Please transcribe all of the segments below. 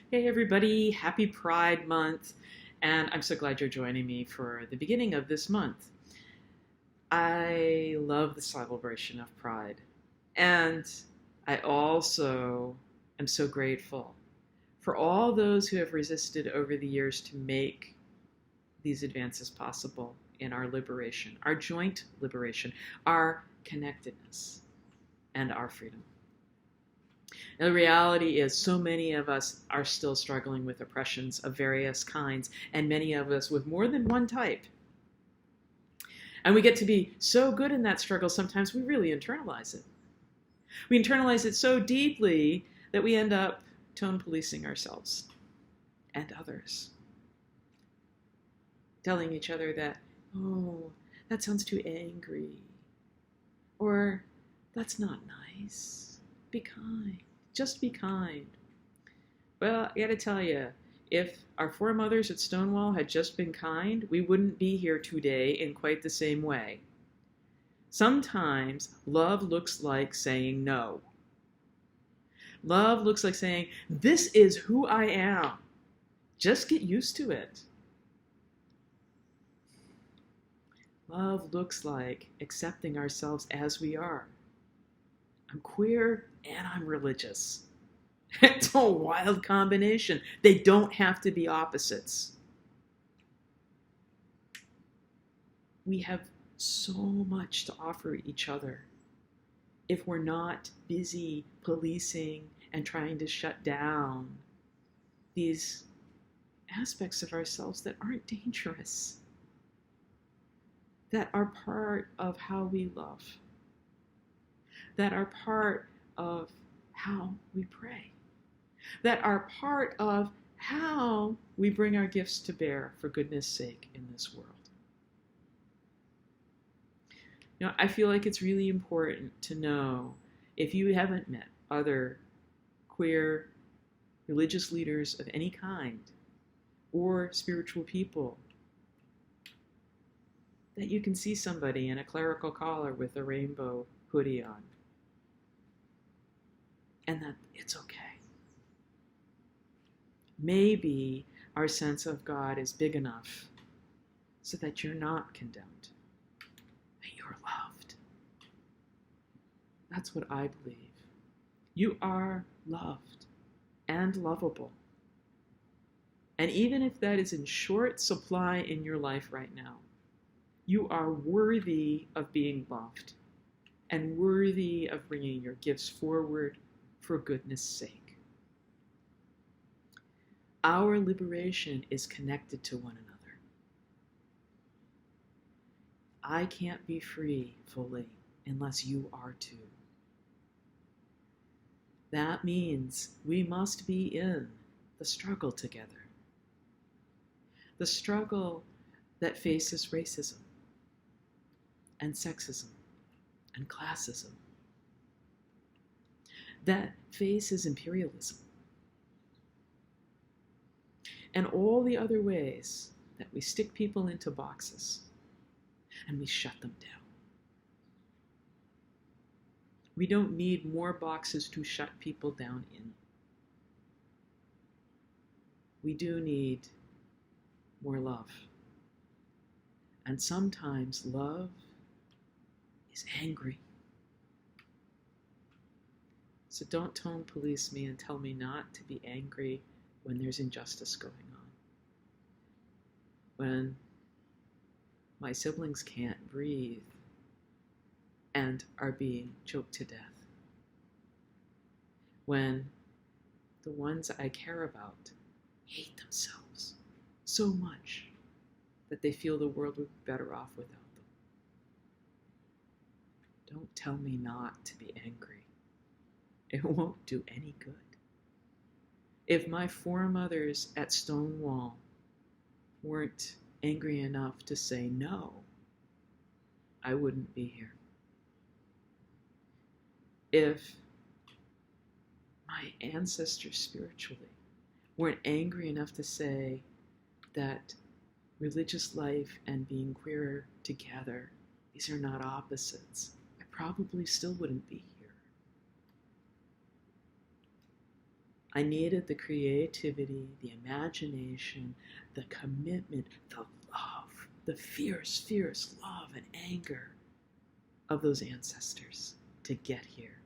Hey everybody, happy Pride Month, and I'm so glad you're joining me for the beginning of this month. I love the celebration of Pride, and I also am so grateful for all those who have resisted over the years to make these advances possible in our liberation, our joint liberation, our connectedness, and our freedom. Now, the reality is, so many of us are still struggling with oppressions of various kinds, and many of us with more than one type. And we get to be so good in that struggle, sometimes we really internalize it. We internalize it so deeply that we end up tone policing ourselves and others, telling each other that, oh, that sounds too angry, or that's not nice. Be kind. Just be kind. Well, I gotta tell you, if our foremothers at Stonewall had just been kind, we wouldn't be here today in quite the same way. Sometimes love looks like saying no. Love looks like saying, this is who I am. Just get used to it. Love looks like accepting ourselves as we are. I'm queer and I'm religious. It's a wild combination. They don't have to be opposites. We have so much to offer each other if we're not busy policing and trying to shut down these aspects of ourselves that aren't dangerous, that are part of how we love, that are part of how we pray, that are part of how we bring our gifts to bear for goodness sake in this world. I feel like it's really important to know, if you haven't met other queer religious leaders of any kind or spiritual people, that you can see somebody in a clerical collar with a rainbow hoodie on, and that it's okay. Maybe our sense of God is big enough so that you're not condemned, that you're loved. That's what I believe. You are loved and lovable. And even if that is in short supply in your life right now, you are worthy of being loved and worthy of bringing your gifts forward for goodness sake. Our liberation is connected to one another. I can't be free fully unless you are too. That means we must be in the struggle together. The struggle that faces racism and sexism and classism, that faces imperialism, and all the other ways that we stick people into boxes and we shut them down. We don't need more boxes to shut people down in. We do need more love. And sometimes love is angry. So don't tone police me and tell me not to be angry when there's injustice going on. When my siblings can't breathe and are being choked to death. When the ones I care about hate themselves so much that they feel the world would be better off without them. Don't tell me not to be angry. It won't do any good. If my foremothers at Stonewall weren't angry enough to say no, I wouldn't be here. If my ancestors spiritually weren't angry enough to say that religious life and being queer together, these are not opposites, I probably still wouldn't be here. I needed the creativity, the imagination, the commitment, the love, the fierce, fierce love and anger of those ancestors to get here.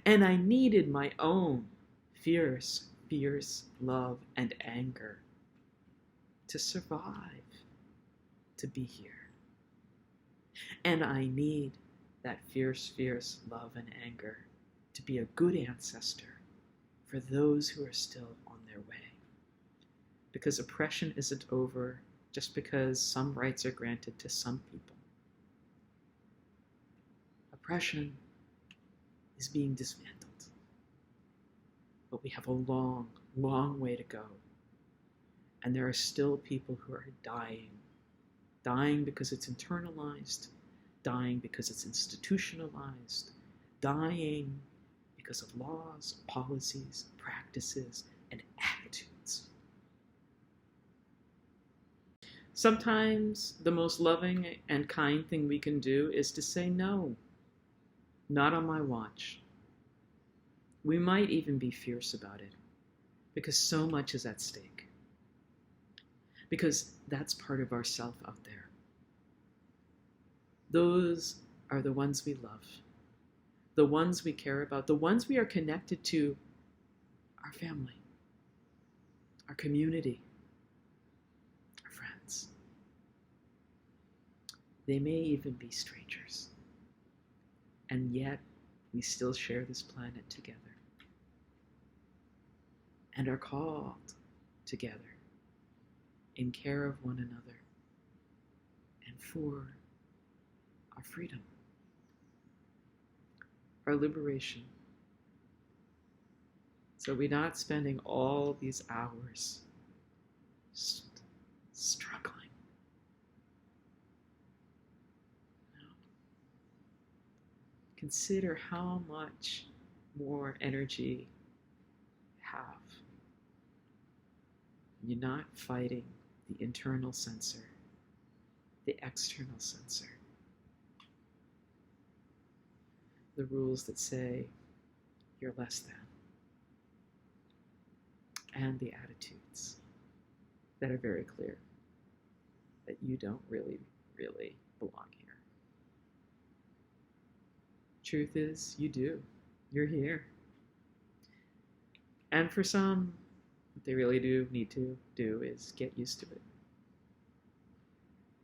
And I needed my own fierce, fierce love and anger to survive, to be here. And I need that fierce, fierce love and anger to be a good ancestor for those who are still on their way. Because oppression isn't over just because some rights are granted to some people. Oppression is being dismantled. But we have a long, long way to go. And there are still people who are dying. Dying because it's internalized, dying because it's institutionalized, dying because of laws, policies, practices, and attitudes. Sometimes the most loving and kind thing we can do is to say no, not on my watch. We might even be fierce about it because so much is at stake. Because that's part of ourself out there. Those are the ones we love, the ones we care about, the ones we are connected to, our family, our community, our friends. They may even be strangers. And yet, we still share this planet together and are called together in care of one another and for our freedom, our liberation. So we're not spending all these hours struggling. No. Consider how much more energy you have. You're not fighting the internal censor, the external censor. The rules that say you're less than, and the attitudes that are very clear that you don't really, really belong here. Truth is, you do. You're here. And for some, what they really do need to do is get used to it.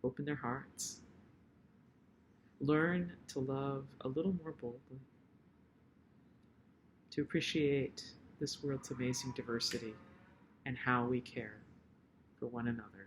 Open their hearts. Learn to love a little more boldly. To appreciate this world's amazing diversity and how we care for one another.